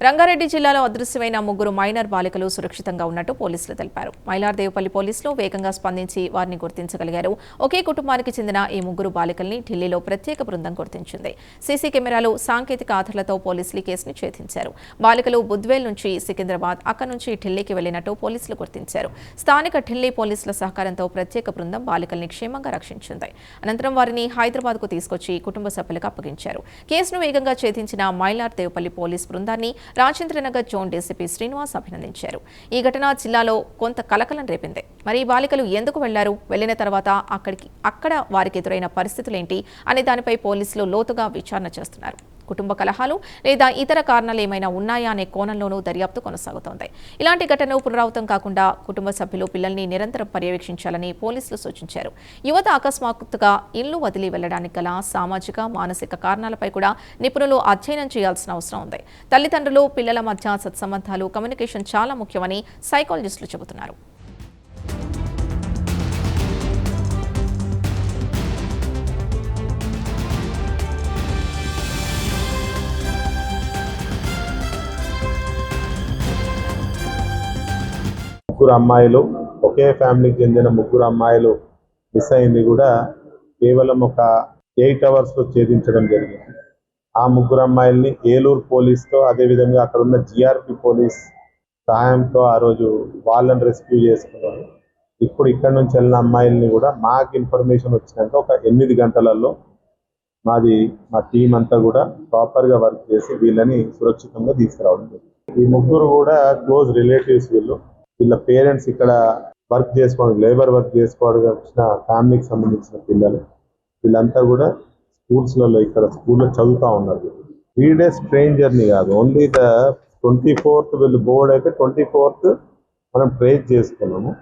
రంగారెడ్డి జిల్లాలో అదృశ్యమైన ముగ్గురు మైనర్ బాలికలు సురక్షితంగా ఉన్నట్టు పోలీసులు తెలిపారు. మైలార్దేవపల్లి పోలీసులు వేగంగా స్పందించి వారిని గుర్తించగలిగారు. ఒకే కుటుంబానికి చెందిన ఈ ముగ్గురు బాలికల్ని ఢిల్లీలో ప్రత్యేక బృందం గుర్తించింది. సీసీ కెమెరాలు, సాంకేతిక ఆధారాలతో పోలీసులు కేసును ఛేదించారు. బాలికలు బుద్వేల్ నుంచి సికింద్రాబాద్, అక్కడి నుంచి ఢిల్లీకి వెళ్లినట్టు పోలీసులు గుర్తించారు. స్థానిక ఢిల్లీ పోలీసుల సహకారంతో ప్రత్యేక బృందం బాలికల్ని క్షేమంగా రక్షించింది. అనంతరం వారిని హైదరాబాద్కు తీసుకొచ్చి కుటుంబ సభ్యులకు అప్పగించారు. కేసును వేగంగా ఛేదించిన మైలార్దేవపల్లి పోలీస్ బృందాన్ని రాజేంద్రనగర్ జోన్ డీసీపీ శ్రీనివాస్ అభినందించారు. ఈ ఘటన జిల్లాలో కొంత కలకలం రేపింది. మరి ఈ బాలికలు ఎందుకు వెళ్లారు, వెళ్లిన తర్వాత అక్కడ వారికి ఎదురైన పరిస్థితులేంటి అనే దానిపై పోలీసులు లోతుగా విచారణ చేస్తున్నారు. కుటుంబ కలహాలు లేదా ఇతర కారణాలు ఏమైనా ఉన్నాయా అనే కోణంలోనూ దర్యాప్తు కొనసాగుతోంది. ఇలాంటి ఘటనలు పునరావృతం కాకుండా కుటుంబ సభ్యులు పిల్లల్ని నిరంతరం పర్యవేక్షించాలని పోలీసులు సూచించారు. యువత అకస్మాత్తుగా ఇల్లు వదిలి వెళ్లడానికి గల సామాజిక, మానసిక కారణాలపై కూడా నిపుణులు అధ్యయనం చేయాల్సిన అవసరం ఉంది. తల్లిదండ్రులు, పిల్లల మధ్య సత్సంబంధాలు, కమ్యూనికేషన్ చాలా ముఖ్యమని సైకాలజిస్టులు చెబుతున్నారు. ముగ్గురు అమ్మాయిలు, ఒకే ఫ్యామిలీకి చెందిన ముగ్గురు అమ్మాయిలు మిస్ అయింది కూడా కేవలం ఒక 8 అవర్స్లో ఛేదించడం జరిగింది. ఆ ముగ్గురు అమ్మాయిల్ని ఏలూరు పోలీస్తో, అదేవిధంగా అక్కడ ఉన్న జిఆర్పి పోలీస్ సహాయంతో ఆ రోజు వాళ్ళని రెస్క్యూ చేసుకున్నాము. ఇప్పుడు ఇక్కడ నుంచి వెళ్ళిన అమ్మాయిల్ని కూడా మాకు ఇన్ఫర్మేషన్ వచ్చినాక ఒక 8 గంటలలో మా టీం అంతా కూడా ప్రాపర్గా వర్క్ చేసి వీళ్ళని సురక్షితంగా తీసుకురావడం జరిగింది. ఈ ముగ్గురు కూడా క్లోజ్ రిలేటివ్స్. వీళ్ళ పేరెంట్స్ ఇక్కడ వర్క్ చేసుకోవడం, లేబర్ వర్క్ చేసుకోవడం వచ్చిన ఫ్యామిలీకి సంబంధించిన పిల్లలు. వీళ్ళంతా కూడా ఇక్కడ స్కూల్లో చదువుతూ ఉన్నారు. 3 days ట్రైన్ జర్నీ కాదు, ఓన్లీ ద 24th వీళ్ళు బోర్డ్ అయితే 24th మనం ట్రేస్ చేసుకున్నాము.